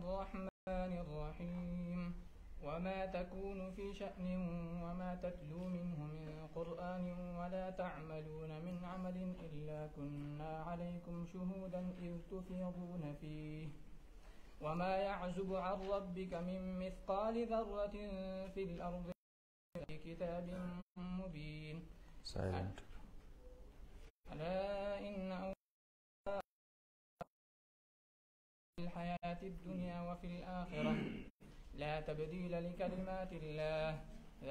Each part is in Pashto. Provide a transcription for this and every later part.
الرحمن الرحيم وما تكون في شأن وما تتلو منه من قرآن ولا تعملون من عمل إلا كنا عليكم شهودا إذ تفيضون فيه وما يعزب عن ربك من مثقال ذرة في الأرض في كتاب مبين ألا إن الحياة الدنيا وفي الآخرة لا تبديل لكلمات الله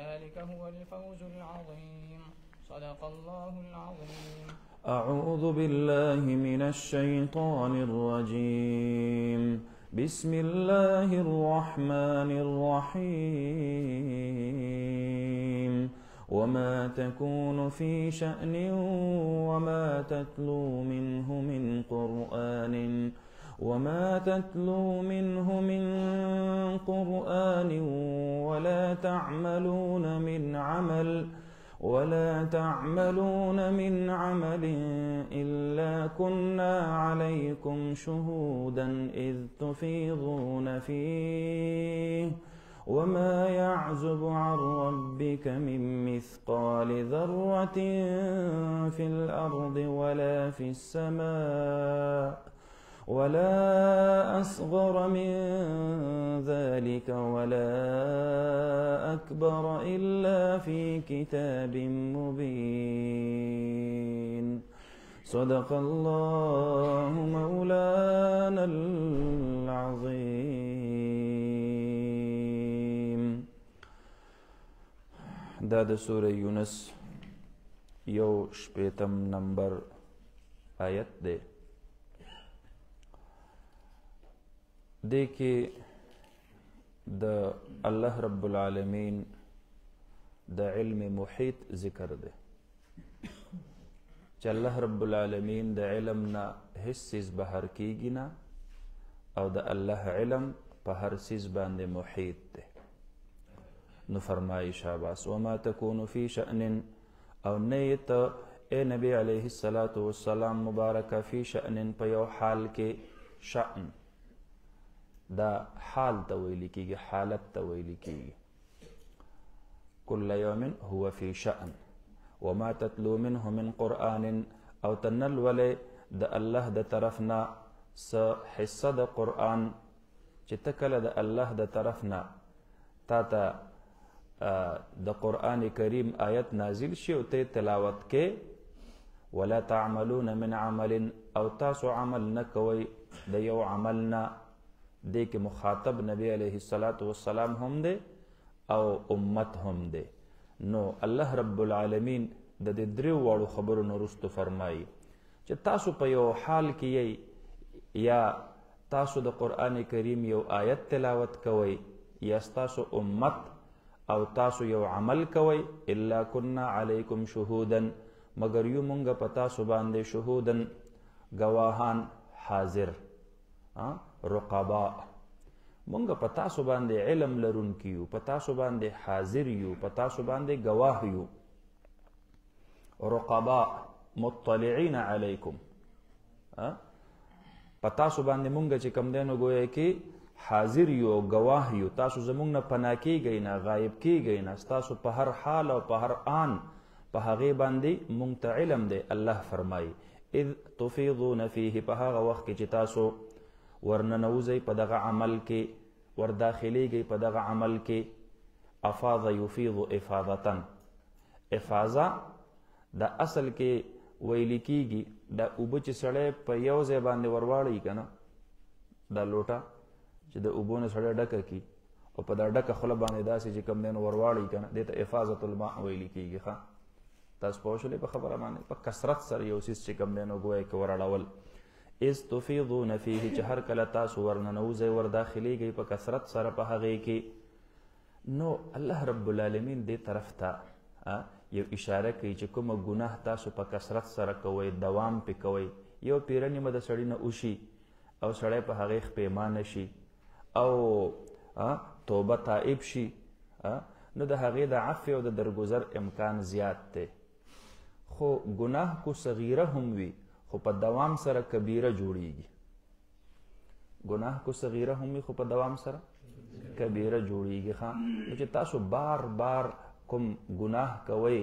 ذلك هو الفوز العظيم صدق الله العظيم. أعوذ بالله من الشيطان الرجيم. بسم الله الرحمن الرحيم. وما تكون في شأن وما تتلو منه من قرآن ولا تعملون من عمل إلا كنا عليكم شهودا إذ تفيضون فيه وما يعزب عن ربك من مثقال ذرة في الأرض ولا في السماء ولا أصغر من ذلك ولا أكبر إلا في كتاب مبين. صدق الله مولانا العظيم. دا د سورة یونس یو شپیتم نمبر آیت دے. دے کہ دا اللہ رب العالمین دا علم محیط ذکر دے چا اللہ رب العالمین دا علمنا حس سیز بہر کیگی نا او دا اللہ علم پا ہر سیز باندے محیط دے. نو فرمائی شاباس وما تکون فی شأن او نیت اے نبی علیہ السلام مبارکہ فی شأن پا یو حال کے شأن دا حال تویلی کی حالت تویلی کی کل یوم هو فی شأن وما تتلو منه من قرآن او تنل ولی دا اللہ دا طرفنا سا حصہ دا قرآن چی تکل دا اللہ دا طرفنا تا دا قرآن کریم آیت نازل شی او تے تلاوت کے ولا تعملون من عمل او تاسو عمل نکوی دا یو عملنا دے کہ مخاطب نبی علیہ السلام ہم دے او امت ہم دے. نو اللہ رب العالمین دا دے دریو وارو خبرو نرستو فرمائی چا تاسو پا یو حال کی یا تاسو دا قرآن کریم یو آیت تلاوت کوئی یا تاسو امت او تاسو یو عمل کوئی الا کننا علیکم شہودن مگر یو منگا پا تاسو باندے شہودن گواہان حاضر رقباء منگا پتاسو باندے علم لرون کیو پتاسو باندے حاضر یو پتاسو باندے گواہ یو. رقباء مطلعین علیکم پتاسو باندے منگا چی کم دینو گوئے کہ حاضر یو گواہ یو تاسو زمونگ نا پنا کی گئی نا غائب کی گئی نا ستاسو پا ہر حال و پا ہر آن پا غی باندے منگتا علم دے. اللہ فرمائی اذ تفیضون فیہ پا ہاغ وقت کی چی تاسو ورننوزی پا دغا عمل کے ورداخلی گئی پا دغا عمل کے. افاظ یفیض افاظتن افاظا دا اصل کے ویلی کی گی دا اوبو چی سڑے پا یوزے باندے ورواڑی کنا دا لوٹا چی دا اوبو نے سڑے ڈکا کی او پا دا ڈکا خلا باندے دا سی چی کم دین ورواڑی کنا دیتا افاظت الماء ویلی کی گی خواہ تاس پوشلے پا خبر مانے پا کسرت سر یوسیس چی کم دینو گوئے که ورڑاول. از تفیضون فیه چهر کل تاسو ورننوزی ورداخلی گئی پا کسرت سر پا حقی کی. نو اللہ رب العالمین دے طرف تا یو اشاره کی چی کم گناه تاسو پا کسرت سر کوئی دوام پی کوئی یو پیرنی مد سڑی نا اوشی او سڑی پا حقیق پیمان شی او توبه تائب شی نو دا حقی دا عفی و دا درگذر امکان زیاد تے. خو گناه کو صغیره هم وی خو پا دوام سر کبیره جوڑی گی. گناه کو صغیره هم خو په دوام سره کبیره جوړیږي ښا. چې تاسو بار بار کوم گناه کوي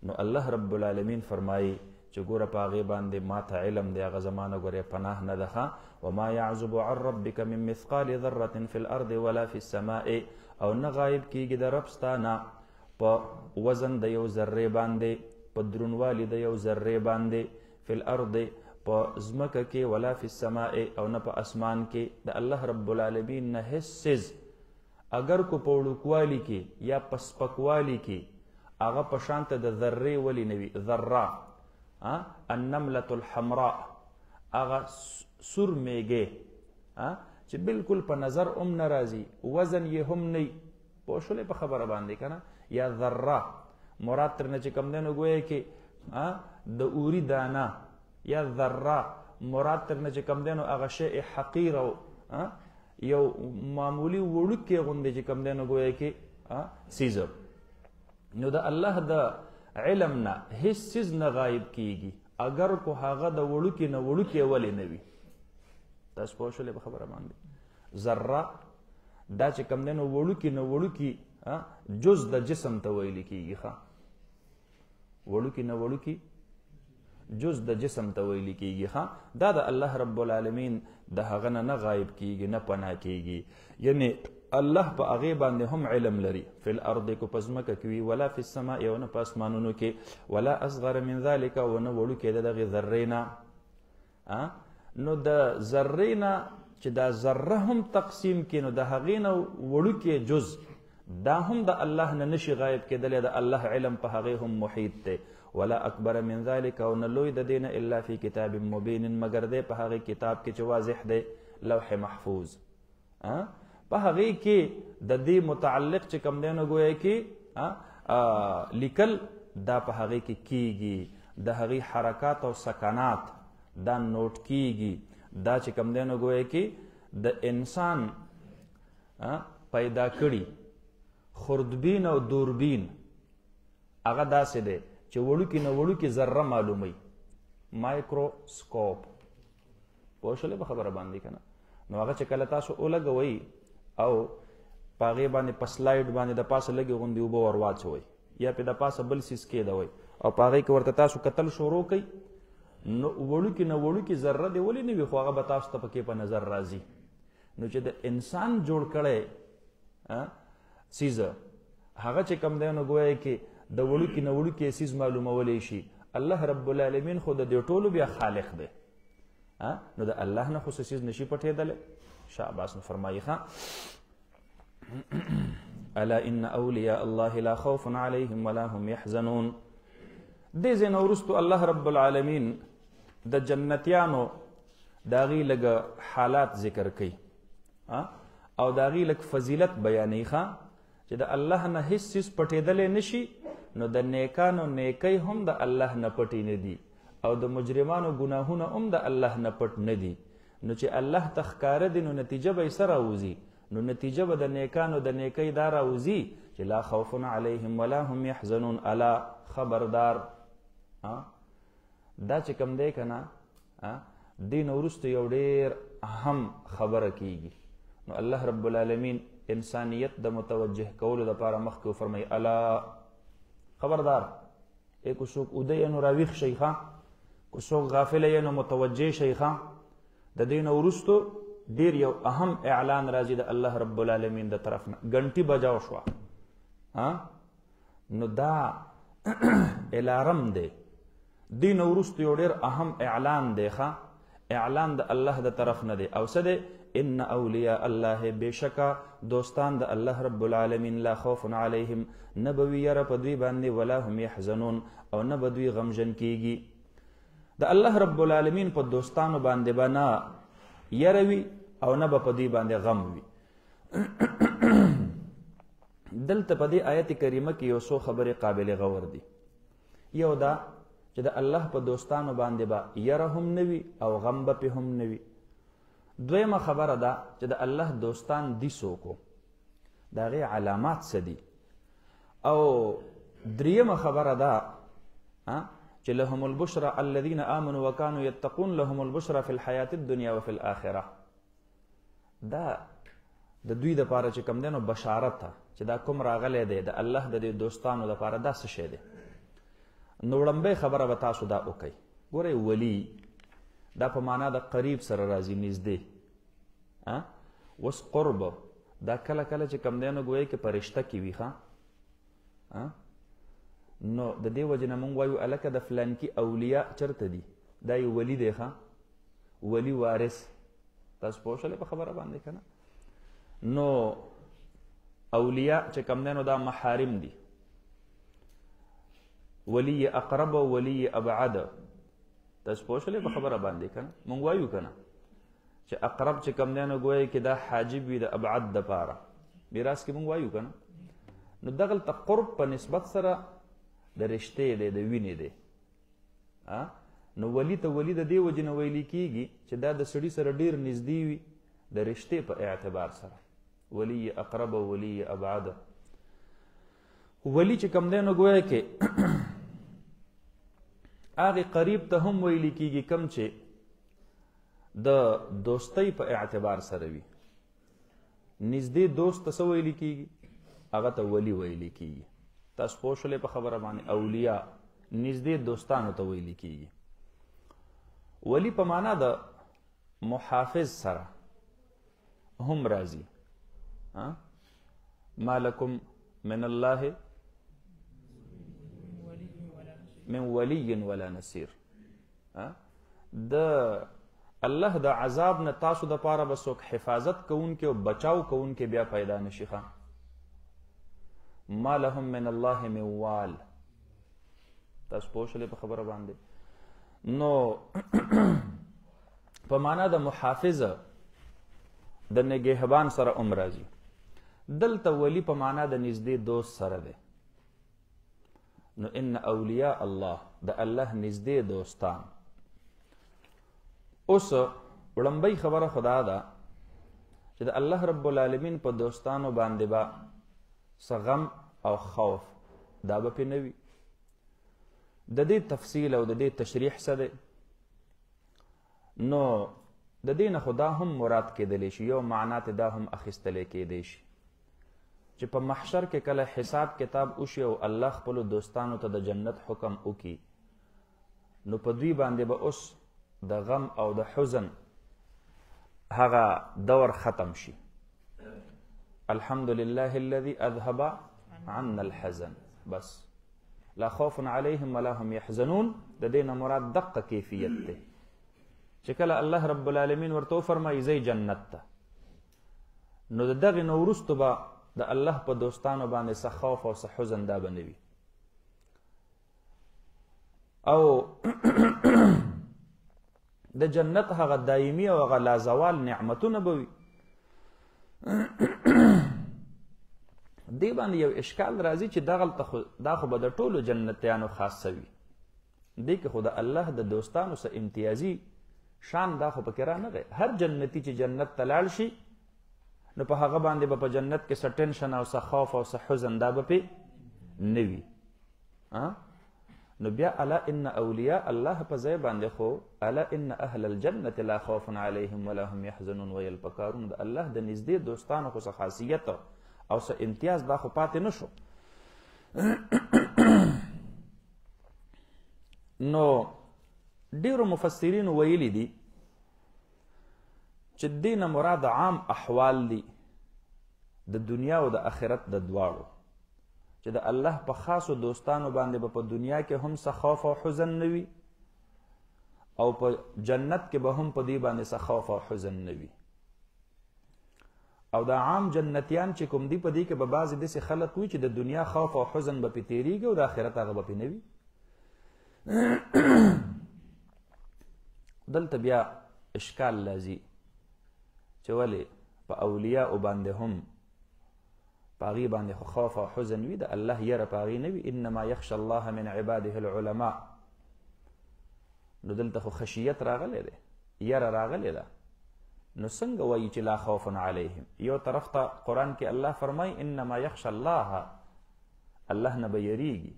نو الله رب العالمین فرمایي چې ګوره په هغې باندې ما ته علم دی، هغه زمانه ګوره پناه نه ده. وما يعزب عن ربك من مثقال ذرة في الأرض ولا في السماء، او نه غایب کیږي د رب ستانه په وزن د یو ذرې باندې، په درونوالي د یو ذرې باندې، فی الارض په ځمکه کې، ولا فی السماء او نه په اسمان کې. د الله رب العالمین نه هیڅ څیز اگر کو په وړوکوالي کې یا په سپکوالي کې هغه په شانته د ذرې ولې نه وي. ذره النملة الحمراء، هغه سور میږې چې بالکل په نظر هم نه راځي، وزن یې هم نه وي. پوه شولې په خبره باندې که نه؟ یا ذره مراد ترنه چې کوم دی نو ګویا کې د اوري دانه، یا ذره مراد ترنه چې کوم دی نو هغه شی حقیر او یو معمولی وړوکی غوندې چې کوم دی نو ګویا کې څیز. نو د الله د علم نه هیڅ څیز نه غایب کیږي اگر کو هغه د وړوکي نه وړوکی ولې نه وي. تاسو پوه شولې په خبره باندې؟ ذره دا چې کوم دی نو وړوکي نه وړوکي جز د جسم ته ویل کیږي ښه. وړوکي نه وړوکي جز د جسم ته ویل کیږي ښه. دا د الله رب العالمین د هغه نه غایب کیږي، نه پناه کیږي. یعنی الله په هغې باندې هم علم لري. فی الارض کو په ځمکه کې وي، ولا فی السماء او نه په اسمانونو کې، ولا اصغر من ذلک او نه وړوکی د دغې ذرې نه. نو د ذرې نه چې دا ذره هم تقسیم کړي نو د هغې نه وړوکی جز دا هم د الله نه نشي غایب کېدلی. د الله علم په هغې هم محیط دی. ولا اکبر من ذلک او نه لوی د دې نه الا فی کتاب مبین، مگر دی په هغې کتاب کې چې واضح دی، لوح محفوظ. په هغې کې د دې متعلق چې کوم دی نو ګویا کې لیکل دا په هغې کې کیږي. د هغې حرکات او سکنات دا نوٹ کیږي. دا چې کوم دی نو ګویا کې د انسان پیدا کړي خوردبین او دوربین هغه داسې دی چې وړوکي نه وړوکي ذره معلوموي، مایکروسکوپ. پوه شولې په خبره باندې که نه؟ نو هغه چې کله تاسو ولګوئ او په هغې باندې په سلایډ باندې د پاسه لږې غوندې اوبه ور واچوئ یا پې د پاسه بل څیز کېدوئ او په هغې کې ورته تاسو کتل شروع کوئ، نو وړوکي نه وړوکي ذره دې ولې نه وي خو هغه به تاسو ته پکې په نظر راځي. نو چې د انسان جوړ کړی څیز هغه چې کوم دی نو ګویا کې د وړوکي نه وړوکي څیز معلومولی شي. الله رب العالمین خو د دې ټولو بیا خالق دی. نو د الله نه خو څه څیز نشي پټېدلی. شاباس. نو فرمایي الا ان اولیاء الله لا خوف علیهم ولا هم یحزنون. دې ځای نه وروستو الله رب العالمین د جنتیانو د هغې لږ حالات ذکر کوي او د هغې لږ فضیلت بیانوي چې د الله نه هیڅ څیز پټېدلی نشي. نو د نیکانو نیکۍ هم د الله نه پټې نه دي او د مجرمانو ګناهونه هم د الله نه پټ نه دي. نو چې الله ته ښکاره دي نو نتیجه به یې څه راوځي؟ نو نتیجه به د نیکانو د نیکۍ دا راوځي چې لا خوف علیهم ولا هم یحزنون. الا خبردار. دا چې کوم دی که نه دې نه وروسته یو ډېر اهم خبره کیږي. نو الله رب العالمین انسانیت د متوجه کولو دپاره مخکې وفرمایي الا خبردار. که څوک اوده یې نو راویښ شئ ښه، که څوک غافله یې نو متوجه شئ ښه. د دې نه وروستو ډېر یو اهم اعلان راځي د الله رب العالمین د طرف نه. ګنټي بجاو شوه نو دا الارم دی. دې نه وروستو یو ډېر اهم اعلان دی ښه. اعلان د الله د طرف نه دی. او څه دی؟ ان اولیاء الله، بېشکه دوستان د الله رب العالمین لا خوف علیهم، نه به وي یره په دوی باندې، ولا هم یحزنون او نه به دوی غمژن کیږي. د الله رب العالمین په دوستانو باندې به نه یره وي او نه به په دوی باندې غم وي. دلته په دې آیت کریمه کې یو څو خبرې قابل غور دي. یو دا چې د الله په دوستانو باندې به یره هم نه وي او غم به پې هم نه وي. دویمه خبره ده چې د الله دوستان دي څوکو، د هغې علامات څه دي. او دریمه خبره ده چې لهم البشرى الذين آمنوا وكانوا يتقون، لهم البشرى في الحياة الدنيا وفي الآخرة. دا د دوی د پاره چې کم دی نو بشارت ته چې دا کوم راغلی دی د الله د دې دوستانو لپاره دا څه شی دی. نو وړاندې خبره به تاسو دا وکئ. ګورئ ولی دا په معنا د قریب سره راځي، نږدې. اوس قرب دا کله کله چې کم دی نو ګویا کې په رشته کې وي ښه. نو د دې وجې نه موږ وایو هلکه د فلانکي اولیاء چېرته دي، دا یو ولی دی ښه، ولی وارث. تاسو پوه شولې په خبره باندې که نه؟ نو اولیاء چې کم دی نو دا محارم دي، ولی اقرب او ولی ابعد. تاسو پوه شولې په خبره باندې که نه؟ موږ وایو که نه چې اقرب چې کم دی نو ګویا کې دا حاجب وي د ابعد دپاره، میراث کې موږ وایو که نه؟ نو دغلته قرب په نسبت سره د رشتې دی، د وینې دی. نو ولی ته ولی د دې وجې نه ویلی کېږي چې دا د سړي سره ډېر نږدې وي د رشتې په اعتبار سره، ولی اقرب او ولی ابعد. ولی چې کم دی نو ګویا کې هغې قریب ته هم ویلی کېږي کم چې د دوستۍ په اعتبار سره وي. نږدې دوست ته څه ویلی کېږي؟ هغه ته ولی ویلی کېږي. تاسو پوه شولې په خبره باندې؟ اولیاء نږدې دوستانو ته ویلی کېږي. ولی په معنا د محافظ سره هم راځي. ما لکم من الله من ولی ولا نصیر. د الله د عذاب نه تاسو د پاره به څوک حفاظت کوونکي او بچاو کوونکي بیا پیدا نشي ښه. ما لهم من الله من وال. تاسو پوه شولې په خبره باندې؟ نو په معنا د محافظ د نگهبان سره هم راځي. دلته ولی په معنا د نږدې دوست سره دی. نو ان اولیاء الله د الله نږدې دوستان. اوس وړاندې خبره خدا ده چې د الله رب العالمین په دوستانو باندې به څه غم او خوف دا به پې نه وي. د دې تفصیل او د دې تشریح څه دی؟ نو د دې نه خو دا هم مراد کېدلی شي، یو معنا ته دا هم اخیستلی کېدی شي چې په محشر کې کله حساب کتاب وشي او الله خپلو دوستانو ته د جنت حکم وکړي، نو په دوی باندې به اوس د غم او د حزن هغه دور ختم شي. الحمد لله الذي اذهب عنا الحزن. بس لا خوف عليهم ولا هم يحزنون. د دې نه مراد دقه کیفیت دی چې کله الله رب العالمین ورته وفرمایي ځئ جنت ته، نو د دغې نه وروسته به د الله په دوستانو باندې څه خوف او څه حزن دا به نه وي. او د جنت هغه دایمي او هغه لازوال نعمتونه به وي. دې باندې یو اشکال راځي چې دا خو به د ټولو جنتیانو خاصه وي. دې کې خو د الله د دوستانو څه امتیازي شان دا خو پکې رانغی. هر جنتي چې جنت ته لاړ شي نو په هغه باندې به په جنت کې څه ټینشن او څه خوف او څه حزن دا به پې نه وي. نو بیا الا ان اولیاء الله په ځای باندې خو الا ان اهل الجنة لا خوف عليهم ولا هم يحزنون ویل پکارون. د الله د نږدې دوستانو خو څه خاصیت او څه امتیاز دا خو پاتې نه شو. نو ډیرو مفسرینو ویلي دي چې دې نه مراد عام احوال دي د دنیا او د آخرت د دواړو، چې د الله په خاصو دوستانو باندې به په دنیا کې هم څه خوف او حزن نه وي او په جنت کې به هم په دې باندې څه خوف او حزن نه وي. او د عام جنتیان چې کوم دي په دې کې به بعضې داسې خلک وي چې د دنیا خوف او حزن به پې تېرېږي او د آخرت هغه به پې نه وي. دلته بیا اشکال لازي چې ولې په اولیاء باندې هم په هغې باندې خو خوف او حزن وي، د الله یره په هغې نه وي. انما یخشى الله من عباده العلماء. نو دلته خو خشیت راغلی دی، یره راغلی ده. نو څنګه وایي چې لا خوف علیهم؟ یو طرف ته قرآن کې الله فرمایي انما یخشى الله، الله نه به یریږي،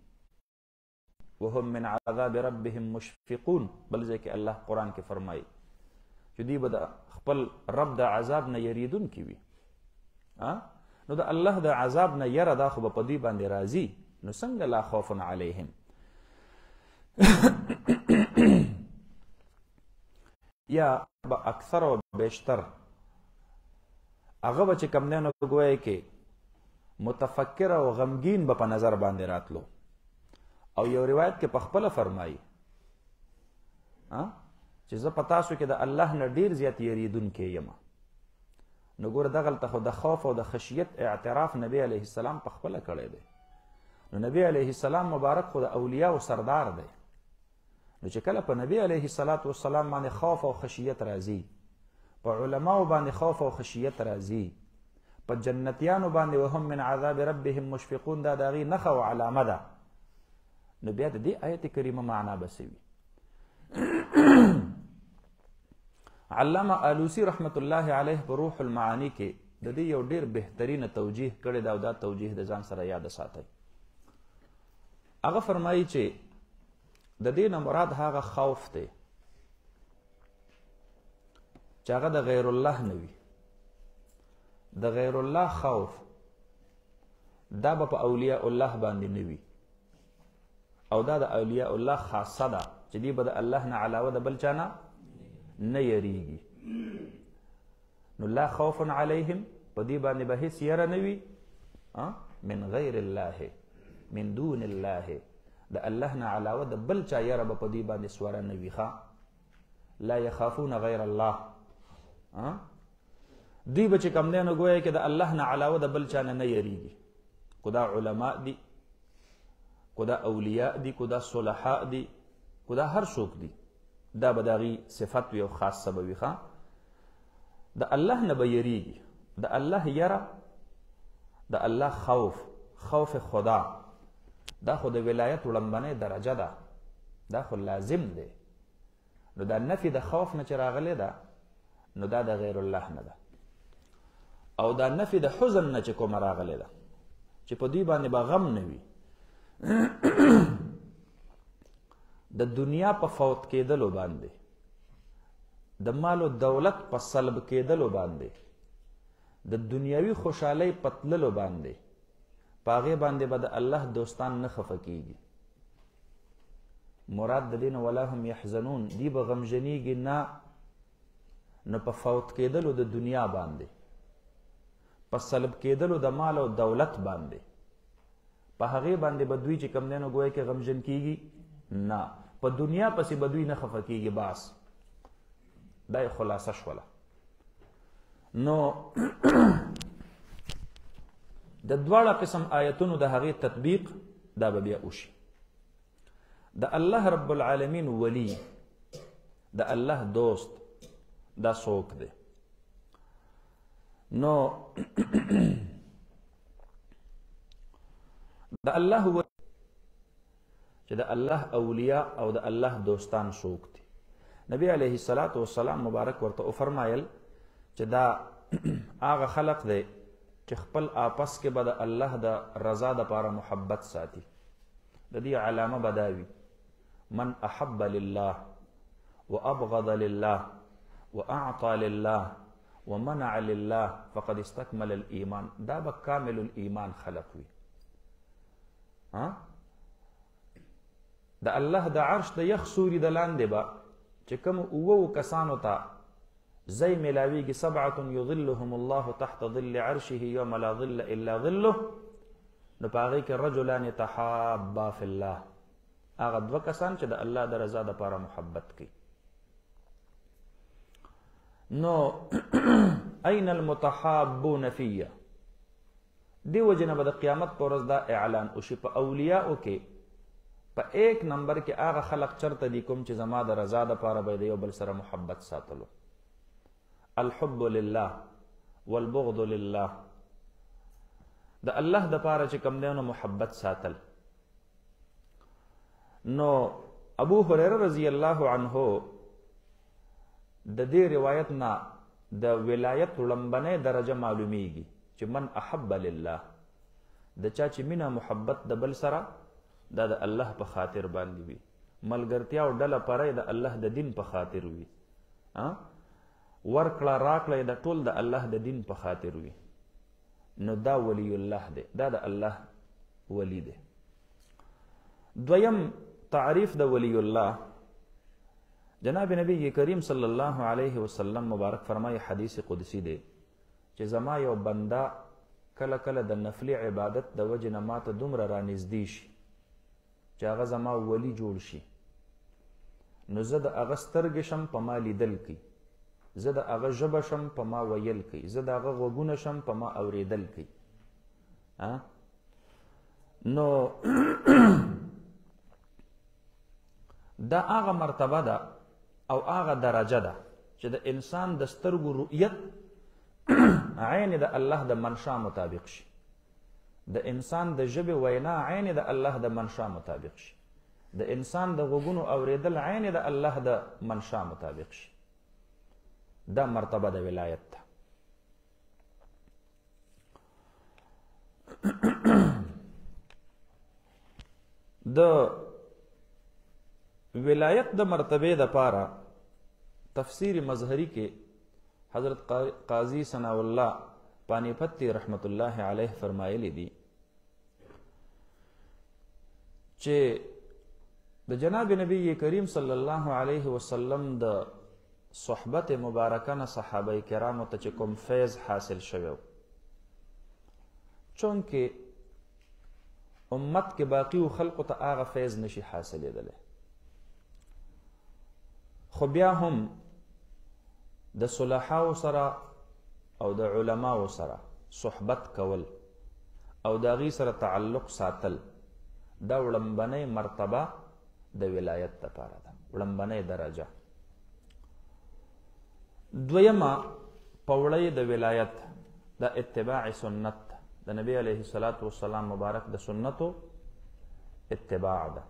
وهم من عذاب ربهم مشفقون. بل ځای کې الله قرآن کې فرمایي چې دوی به د خپل رب د عذاب نه یریدونکي وي. نو د الله د عذاب نه یره دا خو به په دوی باندې راځي، نو څنګه لا خوف علیهم. یا به اکثر او بیشتر هغه به چې کوم دی نو ګویا کې متفکر او غمگین به په نظر باندې راتلو. او یو روایت کې په خپله فرمایي چې زه په تاسو کې د الله نه ډیر زیات یریدونکی یم. نو ګوره دغلته خو د خوف او د خشیت اعتراف نبی علیه السلام په خپله کړی دی. نو نبی علیه السلام مبارک خو د اولیاء سردار دی. نو چې کله په نبی علیه السلام باندې خوف او خشیت راځي، په علماو باندې خوف او خشیت راځي، په جنتیانو باندې وهم من عذاب ربهم مشفقون، دا د هغې نښه او علامه ده. نو بیا د دې آیت کریمه معنا به څه وي؟ علامه آلوسی رحمت الله علیه په روح المعانی کې د دې یو ډیر بهترینه توجیه کړې ده، او دا توجیه د ځان سره یاد ساتئ. هغه فرمایي چې د دې نه مراد هغه خوف دی چې هغه د غیر الله نه وي. د غیر الله خوف دا به په اولیاء الله باندې نه وي، او دا د اولیاء الله خاصه ده چې دی به د الله نه علاوه د بل چا نه یریږي. نو لا خوف علیهم، په دې باندې به هیڅ یره نه وي من غیر الله، من دون الله، د الله نه علاوه د بل چا یره به په دې باندې سوره نه وي. لا یخافون غیر الله، دوی به چې کوم دی نو ګویا کې د الله نه علاوه د بل چا نه یریږي. کو دا علماء دي، کو دا اولیاء دي، کو دا صلحاء دي، کو دا هر څوک دي، دا به د هغې صفت وي او خاصه به وي. د الله نه به یریږي. د الله یره، د الله خوف خدا، دا خو د ولایت وړاندې درجه ده، دا خو لازم دی. نو دا نفي د خوف نه چې راغلی ده، نو دا د غیر الله نه ده. او دا نفي د حزن نه چې کومه راغلی ده چې په دوی باندې به غم نه وي، د دنیا په فوت کېدلو باندې، د مال او دولت په سلب کېدلو باندې، د دنیاوي خوشحالۍ په تللو باندې، په هغې باندې به د الله دوستان نه خفه کېږي. مراد د دې نه ولا هم یحزنون، دی به غمژنېږي نه، نو په فوت کېدلو د دنیا باندې، په سلب کېدلو د مال او دولت باندې، په هغې باندې به دوی چې کوم دی نو ګویا کې غمژن کېږي نه، په دنیا پسې به دوی نه خفه کېږي. بس دا یې خلاصه شوله. نو د دواړه قسم آیتونو د هغې تطبیق دا به بیا وشي. د الله رب العالمین ولی، د الله دوست، دا څوک دی؟ نو د الله چې د الله اولیاء او د الله دوستان څوک دي؟ نبی علیه السلام مبارک ورته وفرمایل چې دا هغه خلق دی چې خپل آپس کې به د الله د رضا دپاره محبت ساتي. د دې علامه به دا وي من احب لله وابغض لله واعطى لله ومنع لله فقد استكمل الايمان. دا به کامل الايمان خلق وي. د الله د عرش د یخ سوري د لاندې به چې کوم اووه کسانو ته زي ملاویږي، سبعة یظلهم الله تحت ظل عرشه یوم لا ظل الا ظله، نو په هغې کې رجلان تحابا فی الله، هغه دوه کسان چې د الله د رضا دپاره محبت کوي. نو این المتحابون فیه، دې وجې نه به د قیامت په ورځ دا اعلان وشي په اولیاءو کې په 1 نمبر کې هغه خلق چرته دي کوم چې زما د رضا دپاره به د یو بل سره محبت ساتلو. الحب لله والبغض لله، د الله دپاره چې کوم دی نو محبت ساتل. نو ابو هريره رضی الله عنه د دې روایت نه د ولایت لومبنۍ درجه معلومیږي چې من احب لله، د چا چې مینه محبت د بل سره دا د الله په خاطر باندې وي، ملګرتیا او ډله پرې د الله د دین په خاطر وي. ورکړه راکړه د ټول د الله د دین په خاطر وي، نو دا ولی الله دی، دا د الله ولی دی. دویم تعریف د ولی الله، جناب نبی کریم صلی الله علیه وسلم مبارک فرمای حدیث قدسی دی چې زما یو بنده کله کله د نفلی عبادت د وجې نه ماته دومره رانږدې شي چې هغه زما ولی جوړ شي، نو زه د هغه سترګې شم په ما لیدل کوي، زه د هغه ژبه شم په ما ویل کوي، زه د هغه غوږونه شم په ما اوریدل کوي. نو دا هغه مرتبه ده او هغه درجه ده چې د انسان د سترګو رؤیت عین د الله د منشا مطابق شي، د انسان د ژبې وینا عین د الله د منشا مطابق شي، د انسان د غوږونو اوریدل عین د الله د منشا مطابق شي. دا مرتبه د ولایت ده. د ولایت د مرتبه د پاره تفسیر مظهری کې حضرت قاضی ثناء الله پانی پتی رحمت الله علیه فرمایلی دي چې د جناب نبی کریم صلی الله علیه وسلم د صحبت مبارکه نه صحابه کرامو ته چې کوم فیض حاصل شوی، چونکه امت کې باقی خلقو ته هغه فیض نشي حاصلېدلی، خو بیا هم د صلحاو سره او د علماو سره صحبت کول او د هغې سره تعلق ساتل دا وړمبنۍ مرتبه د ولایت دپاره ده، وړمبنۍ درجه. دویمه پوړی د ولایت د اتباع سنت د نبی علیه الصلاة والسلام مبارک د سنتو اتباع ده.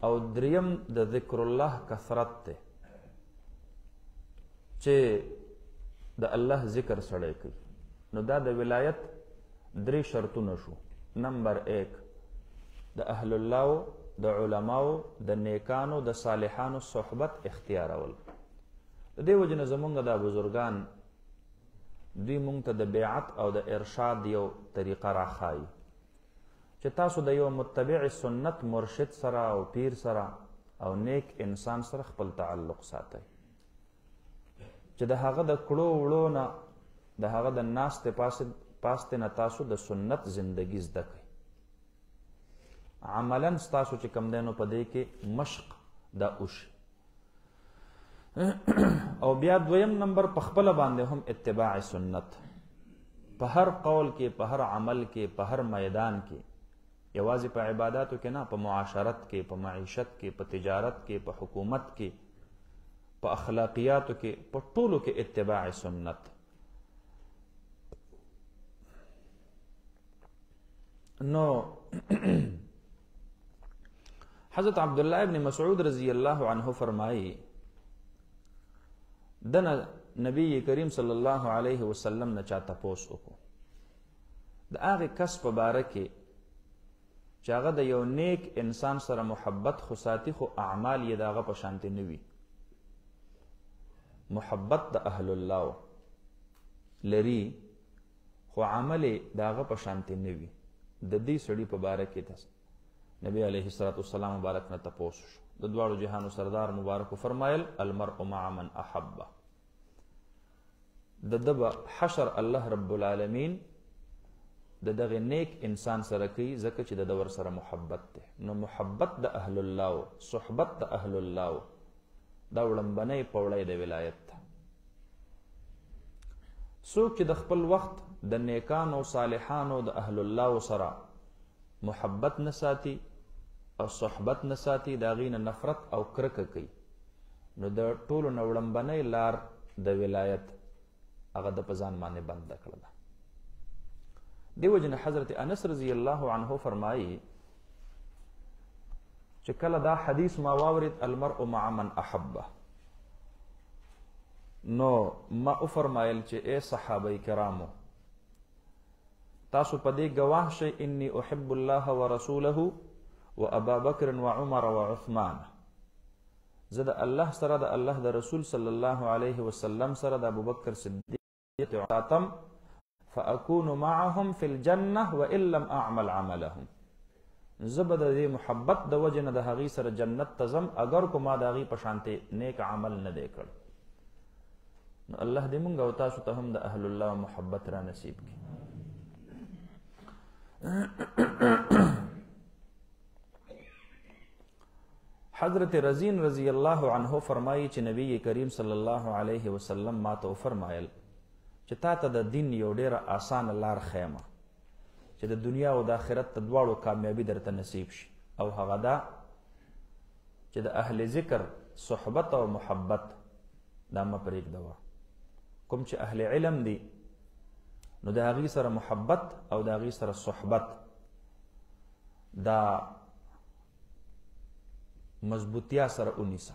او دریم د ذکر الله کثرت ده چې د الله ذکر سړی کوي. نو دا د ولایت درې شرطونه شو. نمبر 1 د اهل الله، د علماو، د نیکانو، د صالحانو صحبت اختیارول. د دې وجې نه زمونږ دا بزرګان دوی مونږ ته د بیعت او د ارشاد یو طریقه راښایي چې تاسو د یو متبع سنت مرشد سره او پیر سره او نیک انسان سره خپل تعلق ساتئ، چې د هغه د کړو وړو نه، د هغه د ناستې پاستې نه تاسو د سنت زندگی زده کړئ. عملا ستاسو چې کوم دی نو په دې کې مشق دا وشي. او بیا دویم نمبر په خپله باندې هم اتباع سنت په هر قول کې، په هر عمل کې، په هر میدان کې، یوازې په عباداتو کې نه، په معاشرت کې، په معیشت کې، په تجارت کې، په حکومت کې، په اخلاقیاتو کې، په ټولو کې اتباع سنت. نو حضرت عبداللہ ابن مسعود رضی اللہ عنہ فرمائی دنه نبی کریم صلی الله علیه وسلم نه چا تپوس وکړو د هغې کس په باره کې چې هغه د یو نیک انسان سره محبت خو ساتي خو اعمال یې د هغه په شانتې نه وي. محبت د اهل الله لري خو عمل یې د هغه په شانتې نه وي. د دې سړي په باره کې نبی علیه الصلاة والسلام مبارک نه تپوس شو. د دواړو جهانو سردار مبارکو فرمایل المرء مع من احبه. د دبه حشر الله رب العالمین د دغه نیک انسان سره کوي ځکه چې د دور سره محبت ده. نو محبت د اهل الله، صحبت د اهل الله دا وړمبنۍ پوړی د ولایت ده. څوک چې د خپل وخت د نیکانو صالحانو د اهل الله سره محبت نه ساتي او صحبت نه ساتي، د هغې نه نفرت او کرکه کوي، نو د ټولو نه وړمبنۍ لار د ولایت هغه د په ځان باندې بنده کړله. دې وجې نه حضرت انس رضی الله عنه فرمایي چې کله دا حدیث ما واورید المرء مع من احبه، نو ما وفرمایل چې ای صحابه کرامو تاسو په دې ګواه شئ انی احب الله ورسوله وابا بکر وعمر وعثمان. زه د الله سره د الله د رسول صلی الله علیه وسلم سره د ابوبکر صدیق ساتم فاكون معهم في الجنه وان لم اعمل عملهم. زبد د محبت د وجنه د هغې سره جنت تزم اگر کو ما د هغې په شانتې نیک عمل نه دی کړ. نو الله دې مونږ او تاسو ته هم د اهل الله محبت را نصیب کړي. حضرت رزین رضی الله عنه فرمایي چې نبی کریم صلی الله علیه وسلم ما ته فرمایل چې تا ته د دین یو ډیره آسان لار خیمه چې د دنیا او د آخرت ته دواړو کامیابی درته نصیب شي، او هغه دا چې د اهل ذکر صحبت او محبت دا مه پرېږدوه. کوم چې اهل علم دي نو د هغې سره محبت او د هغې سره صحبت دا مضبوطیا سره ونیسه.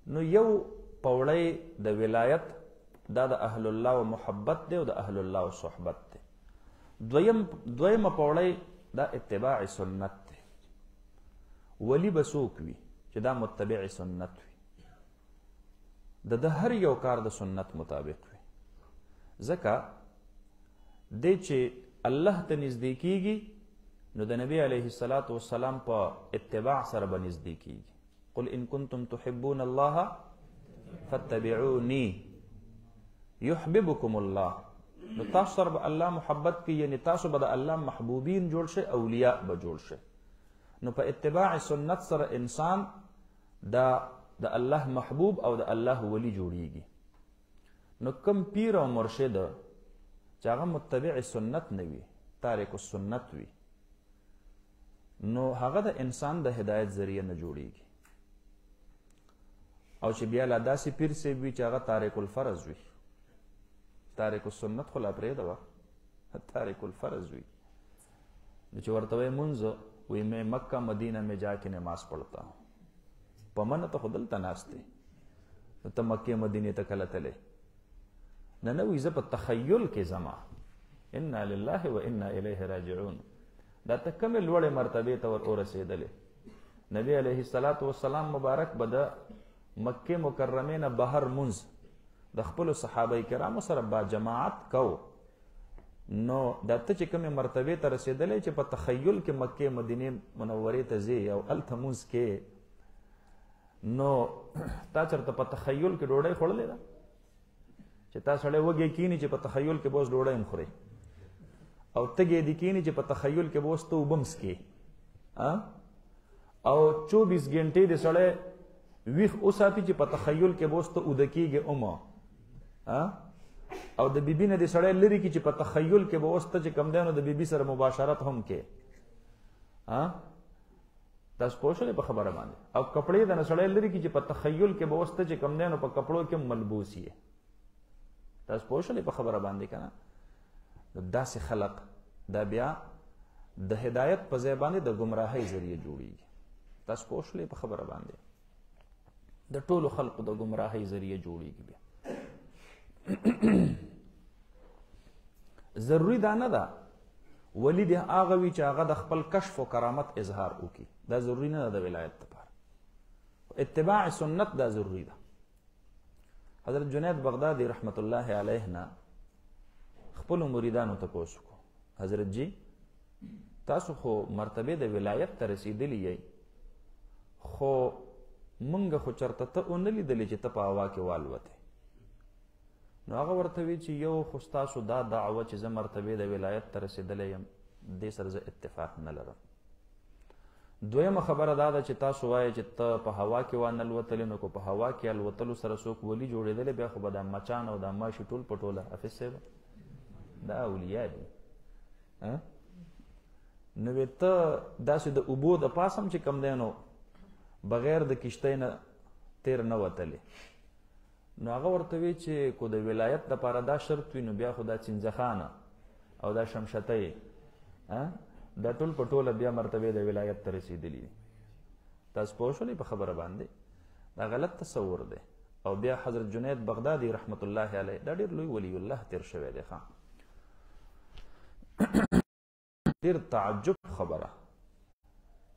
نو یو پوړی د ولایت دا د اهل الله و محبت دی او د اهل الله و صحبت دی. دویم پوړی دا اتباع سنت دی. ولی به څوک وي چې دا متبع سنت وي، د هر یو کار د سنت مطابق وي. ځکه دی چې الله ته نږدې کیږي نو د نبی علیه الصلاة والسلام په اتباع سره به نږدې کیږي. قل ان کنتم تحبون الله فاتبعوني یحببکم الله. نو تاسو سره به الله محبت کوي، یعنی تاسو به د الله محبوبین جوړ شئ، اولیاء به جوړ شئ. نو په اتباع سنت سره انسان د الله محبوب او د الله ولی جوړیږي. نو کم پیر او مرشد چې هغه متبع سنت نه وي، تارک السنت وي، نو هغه د انسان د هدایت ذریعه نه جوړیږي. او چې بیا لا داسې پیر صاحب وي چې هغه تارک الفرض وي، تارک السنت خو لا پرېږده، تارک الفرض وي. نو چې ورته وایي مونځ وی میں مکہ مدینہ میں جا کے نماز پڑھتا ہوں، په منه ته خو دلته ناست دی، نو ته مکې مدینې ته کله تللی؟ نه وي زه په تخیل کې ځمه. انا لله و انا الیه راجعون. دا ته کومې لوړې مرتبې ته ورسېدلې؟ نبی علیه الصلاة والسلام مبارک به د مکې مکرمې نه بهر مونځ د خپلو صحابه کرامو سره با جماعت کو. نو دا ته چې کومې مرتبې ته رسېدلی چې په تخیل کې مکې مدینې منورې ته ځې او هلته مونځ کې، نو تا چېرته په تخیل کې ډوډۍ خوړلې ده چې تا سړی وږی کیني چې په تخیل کې به اوس ډوډۍ هم خورې، او تږی دې کیني چې په تخیل کې به اوس ته اوبه هم څکې، او 24 ګنټې دې سړی ویښ وساتي چې په تخیل کې به اوس ته اوده کېږې اومه، او د بیبي نه دې سړی لرې کړي چې په تخیل کې به اوس ته چې کوم دی نو د بیبي سره مباشرت هم کې. تاسو پوه شولې په خبره باندې؟ او کپړې د نه سړی لرې کړي چې په تخیل کې به اوس ته چې کوم دی نو په کپړو کې ملبوس یې. تاسو پوه شولې په خبره باندې که نه؟ داسې خلق دا بیا د هدایت په ځای باندې د ګمراهۍ ذریعه جوړیږي. تاسو پوه شولې په خبره باندې؟ د ټولو خلقو د ګمراهۍ ذریعه جوړیږي. بیا ضروری دا نه ده ولی دی هغه وي چې هغه د خپل کشف و کرامت اظهار وکړي، دا ضروری نه ده د ولایت لپاره. اتباع سنت دا ضروری ده. حضرت جنید بغدادي رحمت الله علیه نه خپلو مریدانو تپوس وکړو، حضرت جی تاسو خو مرتبه د ولایت ته رسېدلي یئ، خو مونږ خو چېرته ته ونه لیدلې چې ته په هوا کې والوتې. نو هغه ورته وی چې یو خو ستاسو دا دعوه چې زه مرتبې د ولایت ته رسېدلی یم دې سره زه اتفاق نه لرم. دویمه خبره دا ده چې تاسو وایئ چې ته په هوا کې وانه الوتلې، نو که په هوا کې الوتلو سره څوک ولي جوړېدلی بیا خو به دا مچان او دا ماشي ټول په ټوله حافظ صاحب دا اولیا دي. نو وی ته داسې د اوبو د پاس هم چې کوم دی نو بغیر د کشتۍ نه تیر نه وتلې. نو هغه ورته وی چې کو د ولایت دپاره دا شرط وي نو بیا خو دا چنځخانه او دا شمشتۍ دا ټول په ټوله بیا مرتبې د ولایت ته رسېدلي دي. تاسو پوه شولې په خبره باندې؟ دا غلط تصور دی. او بیا حضرت جنید بغدادي رحمت الله علیه دا ډېر لوی ولی الله تیر شوی دی. ډېر تعجب خبره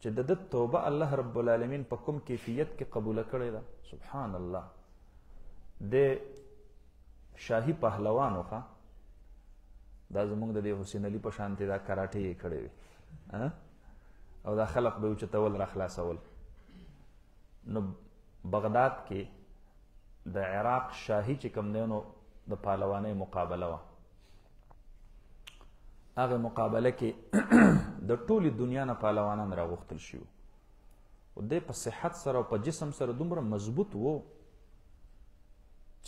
چې د توبه الله رب العالمین په کوم کیفیت کې قبوله کړې ده. سبحان الله. د شاهي پهلوانو ښه دا زمونږ د دې حسین علي په شانتې دا کراټې یې کړې وي او دا خلق به یې اوچتول را خلاصول. نو بغداد کې د عراق شاهي چې کوم دی نو د پهلوانۍ مقابله وه. هغه مقابله کې د ټولې دنیا نه پهلوانان راغوښتل شوي او دی په صحت سره او په جسم سره دومره مضبوط و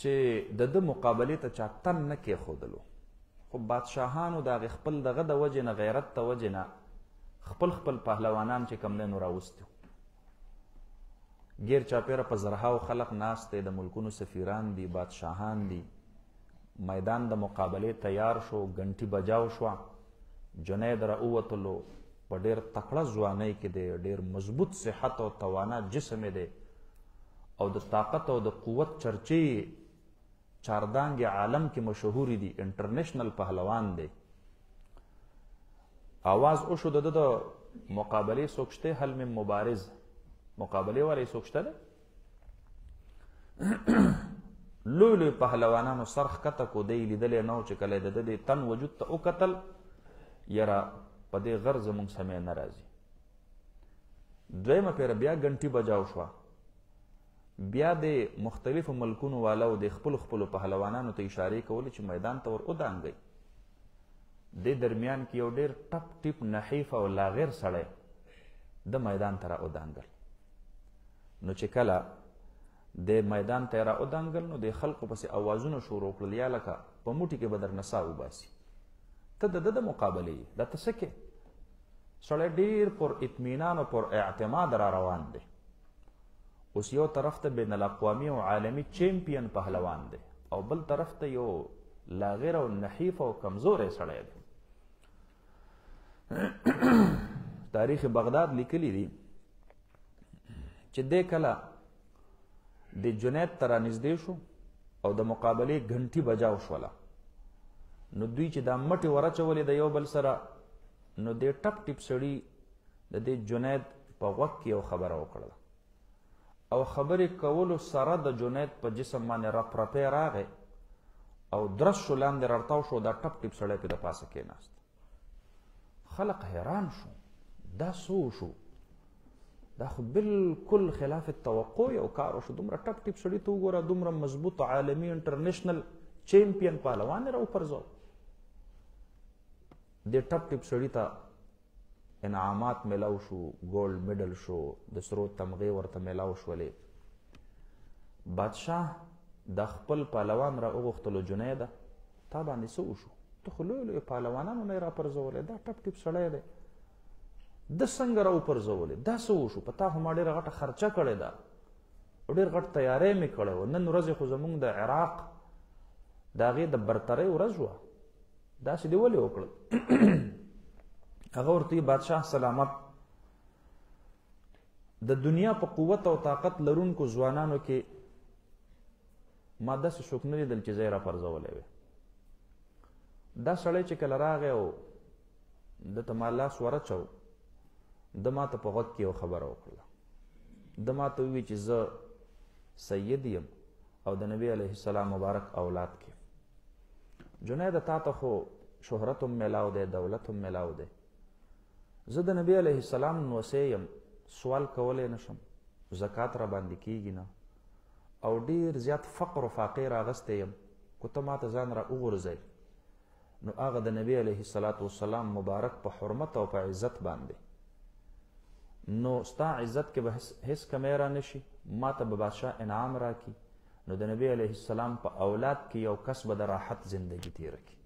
چې د ده مقابلې ته چا تن نه کېښودلو. خو بادشاهانو د هغې خپل دغه د وجې نه غیرت د وجې نه خپل پهلوانان چې کوم دی نو راوستي وو. ګیر چاپیره په زرهاو خلق ناست دی، د ملکونو سفیران دي، بادشاهان دي. میدان د مقابلې تیار شو، ګنټي بجاو شوه، جنید را ووتلو، په ډېر تکړه ځوانۍ کې دی، ډېر مضبوط صحت او توانا جسم دی او د طاقت او د قوت چرچې چاردانګ عالم کې مشهوري دي، انټرنیشنل پهلوان دی. آواز وشو د مقابلې څوک شته؟ هل من مبارز، مقابلې والی څوک شته دی؟ لوی لوی پهلوانانو سر ښکته کو، دی لیدلی نه و چې کله د ده تن وجود ته وکتل یاره په دې غر زمونږ سمې نه راځي. دویمه پیره بیا ګنټي بجاو شوه، بیا د مختلفو ملکونو والاو د خپلو پهلوانانو ته اشارې کولې چې میدان ته ور ودانګئ. دې درمیان کې یو ډېر ټپ ټیپ نحیف او لاغیر سړی د میدان ته را ودانګل. نو چې کله د میدان ته را ودانګل نو د خلقو پسې اوازونه شروع کړل، یا لکه په موټي کې به درنه ساه وباسي، ته د ده د مقابلې یې، دا ته څه کې؟ سړی ډېر پر اطمینان او پر اعتماد را روان دی. اوس یو طرف ته بین الاقوامي او عالمي چیمپئن پهلوان دی او بل طرف ته یو لاغر او نحیف او کمزوری سړی دی. تاریخ بغداد لیکلی دی چې دی کله د جنید ته رانږدې شو او د مقابلې ګنټي بجاو شوله، نو دوی چې دا مټې ورچولې د یو بل سره، نو دې ټپ ټیپ سړي د دې جنید په غوږ کې یو خبره وکړله او خبرې کولو سره د جنید په جسم باندې رپرپی راغی او درس شو، لاندې رړتاو شو، دا ټپ ټیپ سړی پې د پاسه کېناست. خلق حیران شو، دا څه وشو؟ دا خو بالکل خلاف التوقع یو کار وشو. دومره ټپ ټیپ سړي ته وګوره، دومره مضبوط عالمي انټرنیشنل چیمپئن پهلوان یې راوپرځو. دې ټپ ټیپ سړي ته انعامات میلاو شو، ګولډ میډل شو، د سرو تمغې ورته میلاو شولې. بادشاه د خپل پهلوان را وغوښتلو، جنیده تا باندې څه وشو؟ ته خو لوی لوی پهلوانانو نه یې راپرځولی، دا ټپ ټیپ سړی دی، ده څنګه راوپرځولی؟ دا څه وشو؟ په تا خو ما ډېره غټه خرچه کړې ده، ډېر غټ تیاری مې کړی و، نن ورځې خو زمونږ د عراق د هغې د برترۍ ورځ وه، داسې دې ولې وکړل؟ هغه ورته بادشاه سلامت، د دنیا په قوت او طاقت لرونکو ځوانانو کې ما داسې څوک نه لیدل چې زه یې راپرځولی وی. دا سړی چې کله راغی او ده ته ما لاس ورچو، ده ما ته په غوږ کې یو خبره وکړله. ده ما ته وویل چې زه سید یم او د نبي علیه السلام مبارک اولاد کې. جنیده تا ته خو شهرت هم میلاو دی، دولت هم میلاو دی، زه د نبی علیه السلام نوسی یم، سوال کولی نشم، زکات را باندې کیږي نه، او ډېر زیات فقر و فاقې راغستی یم، کو ته ما ته ځان را وغورځئ نو هغه د نبی علیه السلام مبارک په حرمت او په عزت باندې، نو ستا عزت کې به هیڅ کمی را نشي، ما ته به بادشاه انعام راکړي، نو د نبی علیه السلام په اولاد کې یو کس به د راحت زندگی تیره کړي.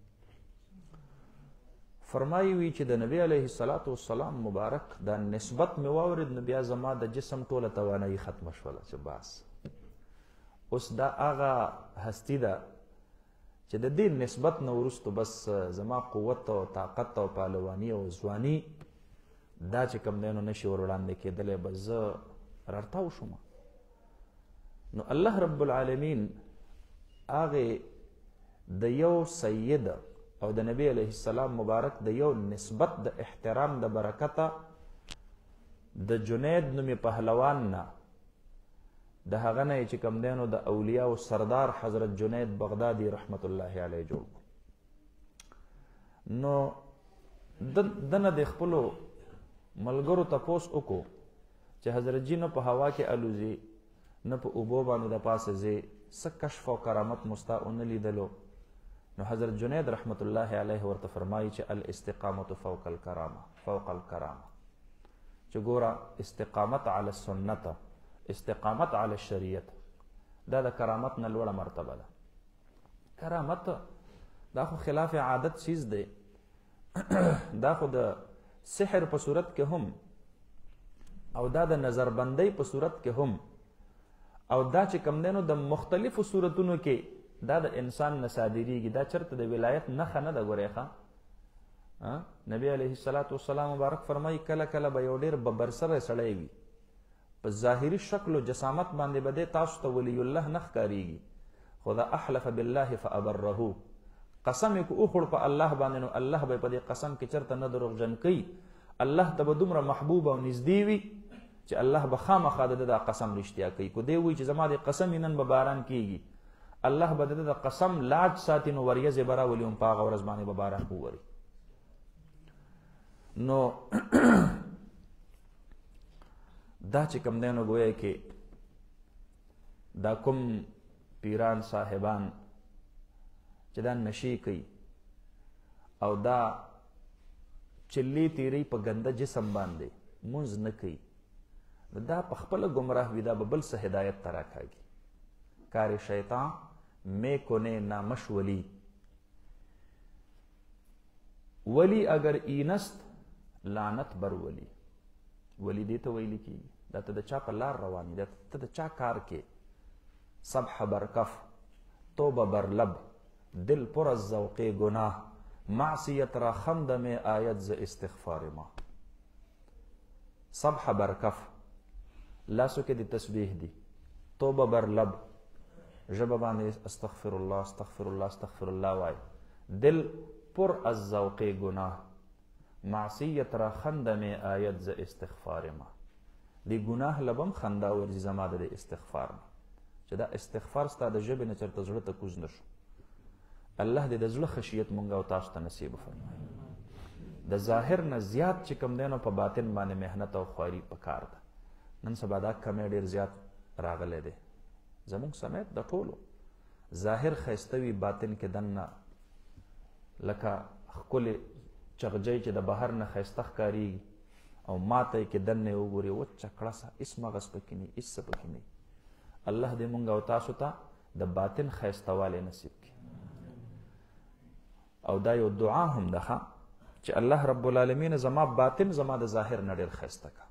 فرمایي وي چې د نبی علیه السلام مبارک دا نسبت مې واورېد، نو بیا زما د جسم ټوله توانایي ختمه شوله چې بس اوس دا هغه هستی ده چې د دې نسبت نه وروستو بس زما قوت او طاقت او پهلواني او ځواني دا چې کوم دی نو نشي ور وړاندې کېدلی، بس زه رړتاو شوم. نو الله رب العالمین هغې د یو سید او د نبی علیه السلام مبارک د یو نسبت د احترام د برکته د جنید نومي پهلوان نه د هغه نه چې کوم دی نو د اولیاو سردار حضرت جنید بغدادي رحمت الله علیه جوړ کړو. نو دنه د خپلو ملګرو تپوس وکړو چې حضرت جي نه په هوا کې الوزي نه په اوبو باندې د پاسه ځي، څه کشف او کرامت مستا ونه لیدلو. نو حضرت جنید رحمت الله علیه ورته فرمایي چې الاستقامت فوق الکرامه، فوق الکرامه، چې ګوره استقامت علی السنت، استقامت علی الشریعت دا د کرامت نه لوړه مرتبه ده. کرامت دا خو خلاف عادت چیز دی، دا خو د سحر په صورت کې هم او دا د نظربندۍ په صورت کې هم او دا چې کم دی نو د مختلفو صورتونو کې دا د انسان نه صادریږي. دا چرته د ولایت نښه نه ده. ګورئ ښه، نبی علیه الصلاة والسلام مبارک فرمایي کله کله به یو ډېر ببرسره سړی وي، په ظاهري شکل و جسامت باندې به دی تاسو ته ولی الله نه ښکارېږي، خو دا احلف بالله فابره، قسم یې کو وخوړ په الله باندې نو الله به په دې قسم کې چرته نه دروغجن کوي. الله ته به دومره محبوب او نږدې وي چې الله به خامخا د دا قسم رښتیا کوي. کو دی وایي چې زما د قسم نن به باران کیږي، الله به د قسم لاج ساتي نو وریځې به راولي هم په هغه ورځ باندې به باران ووري. نو دا چې کوم دی نو ګویا کې دا کوم پیران صاحبان چې دا نشي کوي او دا چلی تیری په ګنده جسم باندې مونځ نه کوي، دا په خپله ګمراه وي، دا به بل څه هدایت ته راکاږي. کار شیطان میں کونے نامش ولی، ولی اگر اینست لعنت بر ولی. ولی دې ته ویل کېږي دا ته د چا په لار رواني، دا ته د چا کار کې. صبح بر کف توبه بر لب دل پر از ذوق گناه معصیت را خند میں آید ز استغفار ما. صبح بر کف لاسو کې د تسبیح دی، توبه بر لب ژبه باندې استغفر الله استغفر الله استغفر الله وای، دل پر از ذوق گناه معصیت را خند میں آید ز استغفار ما. دی گناه لبم خندا ورځي زما د استغفار ما، چې دا استغفار ستا د ژبې نه چېرته زړه ته کوز نه شو. الله دې د زړه خشیت مونږ او تاسو ته نصیب فرمایي. د ظاهر نه زیات چې کوم دی نو په باطن باندې محنت او خواري پکار ده. نن سبا دا کمی ډېر زیات راغلی دی زمونږ سمیت د ټولو. ظاهر ښایسته وي، باطن کې دننه لکه ښکلې چغجۍ چې د بهر نه ښایسته ښکارېږي او ماته یې کې دننه یې وګورې وچه کړسه، هېڅ مغز پکې نه، هېڅ څه پکې نه. الله دې مونږ او تاسو ته د باطن ښایستوالی نصیب کړي. او دا یو دعا هم ده چې الله رب العالمین زما باطن زما د ظاهر نه ډېر ښایسته کا.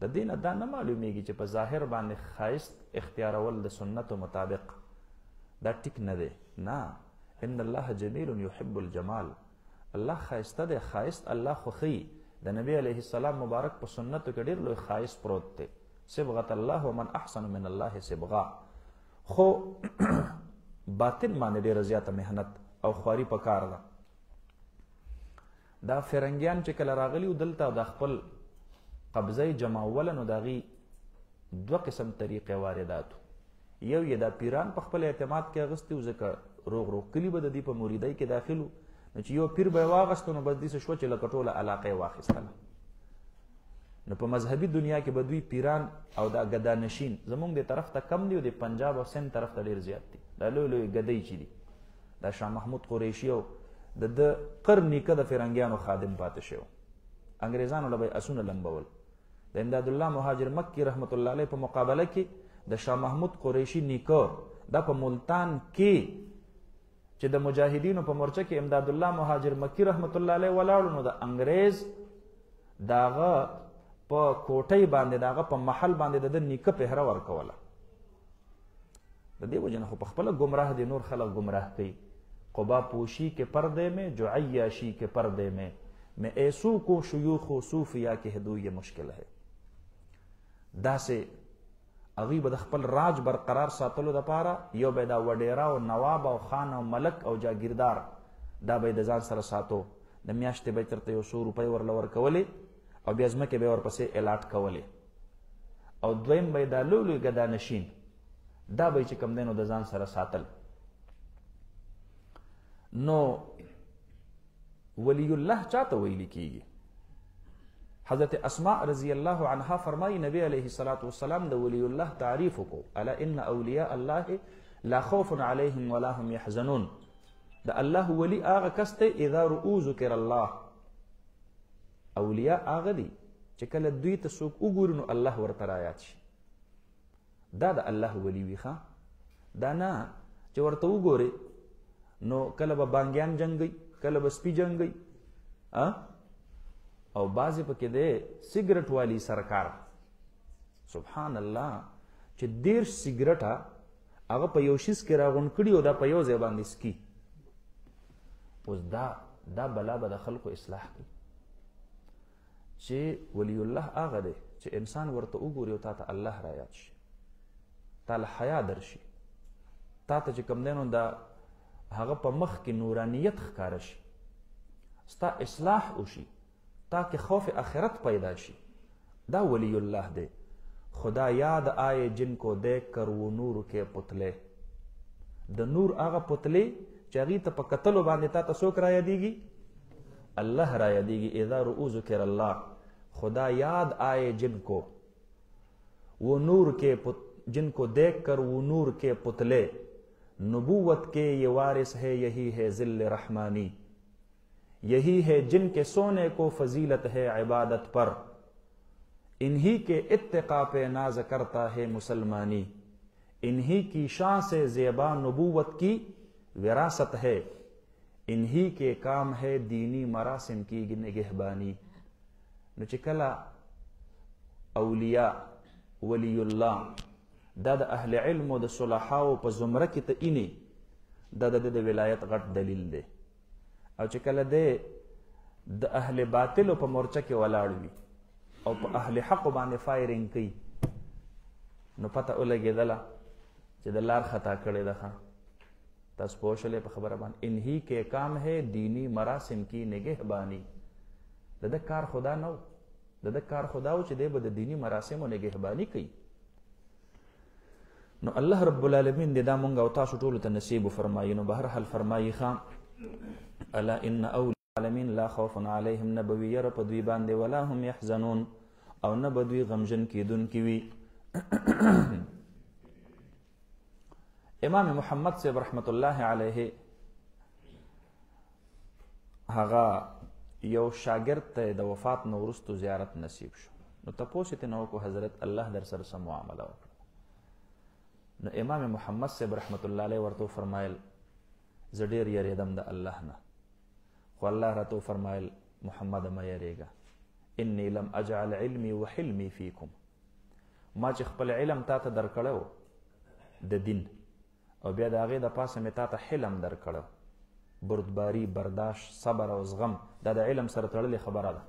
د دې نه دا نه معلومیږي چې په ظاهر باندې ښایست اختیارول د سنتو مطابق دا ټیک نه دی. نه، ان الله جمیل یحب الجمال، الله ښایسته دی، ښایست الله خوښوي. د نبی علیه السلام مبارک په سنتو کې ډېر لوی ښایست پروت دی. صبغة الله ومن احسن من الله صبغه. خو باطن باندې ډېره زیاته محنت او خواري پکار ده. دا فرنګیان چې کله راغلي و دلته د خپل قبضه جمعوله نو د هغې دوه قسم طریقې وارداتو. یو یې دا پیران په خپل اعتماد کې اخیستي و، ځکه روغ روغ کلي به د دې په مریدۍ کې داخل و، نو چې یو پیر به یې واخیستو نو بس داسې شوه چې لکه ټوله علاقه یې واخیستله. نو په مذهبي دنیا کې به دوی پیران او دا ګدانشین زمونږ د طرف ته کم دي او د پنجاب او سند طرف ته ډېر زیات دي. دا لوی لوی ګدۍ چې دي دا شاه محمود قریشي او د قر نیکه د فرنګیانو خادم پاتې شوی. انګریزانو له به یې اسونه لمبول. د امداد الله مهاجر مکي رحمت الله علیه په مقابله کې د شاه محمود قریشي نیکه دا په ملتان کې چې د مجاهدینو په مورچه کې امداد الله مهاجر مکي رحمت الله علیه ولاړو نو د انګریز داغه په کوټۍ باندې داغه په محل باندې د نیکه پهره ورکوله. د دې وجه نه خو په خپله ګمراه دي، نور خلک ګمراه کوي. قبا پوشی کے پردے میں جو عیاشی کے پردے میں ایسو کو شیوخ و صوفیا کے حدو یہ مشکل ہے. دا سے هغوی به د خپل راج برقرار ساتلو دپاره یو به دا وډیره او نواب او خان او ملک او جاگیردار دا به د ځان سره ساتو. د میاشتې به یې چېرته یو 100 روپۍ ورله ورکولې او بیا ځمکې به ورپسې الاټ کولې، او دویم به دا لوی لوی ګدانشین دا به چې کوم دی نو د ځان سره ساتل. نو ولی الله چاته ویل کیږي؟ حضرت اسماء رضی الله عنها فرمایي نبی علیه الصلاۃ والسلام د ولی الله تعریف کو، الا ان اولیاء الله لا خوف علیهم ولا هم يحزنون. د الله ولی هغه کس ته اذا رؤوا ذکر الله، اولیاء هغه دي چې کله دوی ته څوک وګوري نو الله ورته رایاد شي. دا د الله ولی وي ښه، دا نه چې ورته وګوري نو کله به بانګیان جنګي، کله به سپي جنګي، او بعضې پکې دی سګرټ والی سرکار، سبحان الله، چې 10 سګرټه هغه په یو شیز کې راغونډ کړي او دا په یو ځای باندې سکي. اوس دا بلا به د خلکو اصلاح کوي چې ولی الله هغه دی چې انسان ورته وګوري او تا ته الله را یاد شي، تا له حیا درشي، تا ته چې کوم دی نو دا هغه په مخ کې نورانیت ښکاره شي، ستا اصلاح وشي تاکہ خوف آخرت پیدا شي. دا ولی اللہ دے. خدا یاد آئے جن کو دیکھ کر وہ نور کے پتلے، د نور آغا پتلے چاگی تا پا قتلو باندے تا سوک رایا دیگی؟ اللہ رایا دیگی. اذا رؤوا ذکر اللہ، خدا یاد آئے جن کو وہ نور کے جن کو دیکھ کر وہ نور کے پتلے، نبوت کے یہ وارث ہے یہی ہے ذل رحمانی، یہی ہے جن کے سونے کو فضیلت ہے عبادت پر، انہی کے اتقاء پہ ناز کرتا ہے مسلمانی، انہی کی شان سے زیبا نبوت کی وراثت ہے، انہی کے کام ہے دینی مراسم کی نگہبانی. نو چې کله اولیاء ولی الله دا د اهل علم او د صلحاو په زمره کې ته اینی دا د ولایت غټ دلیل دی. او چې کله د اهل باطل په مورچه کې ولاړ وي او په اهل حق باندې فایرینګ کوي نو پته ولګېدله چې د لار خطا کړې ده. تاسو پوه شولې په خبره باندې؟ انہی کے کام ہے دینی مراسم کی نگہبانی. د ده کار خدا نه و، د ده کار خدا و چې دی به د دینی مراسمو نگهبانی کوي. نو الله رب العالمین دې دا مونږ او تاسو ټولو ته نصیب فرمایي. نو بهر حال فرمایي الا ان اولیاء العالمین لا خوف علیهم، نه به وي یره په دوی باندې، ولا هم یحزنون، او نه به دوی غمژن کیدونکي وي. امام محمد صاحب رحمت الله علیه هغه یو شاگرد ته د وفات نه وروستو زیارت نصیب شو. نو تپوس یې ترې وکړو حضرت الله در سره څه معامله وکړه؟ نو امام محمد صاحب رحمت الله علیه ورته وفرمایل زه ډېر یریدم د الله نه، خو الله راته وفرمایل محمد مه یریږه، انی لم اجعل علمی و حلمی فیکم. ما چې خپل علم تا ته درکړی و د دین، او بیا د هغې د پاسه مې تا ته حلم درکړی، بردباری، برداشت، صبر او زغم، دا د علم سره تړلې خبره ده.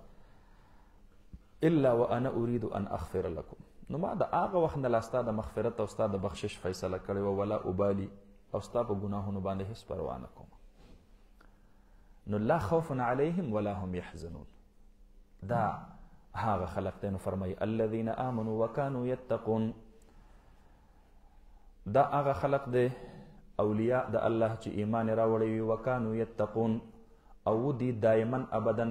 الا وانا اريد ان اغفر لكم، نو ما د هغه وخت نه لا ستا د مغفرت او ستا د بخشش فیصله کړې وه، ولا ابالي، او ستا په ګناهونو باندې هېڅ پروا نه کوم. نو لا خوف علیهم ولا هم یحزنون. دا هغه خلق دی. نو فرمایي الذین آمنوا وکانوا یتقون، دا هغه خلق دی اولیاء د الله چې ایمان راوړی وي، وکانو یتقون، او دی دایما ابدا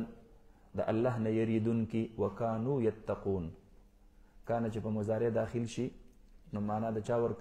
د الله نه یریدونکي، وکانو یتقون. کانه چې په مضارع داخل شي نو معنا د چا ورکوي؟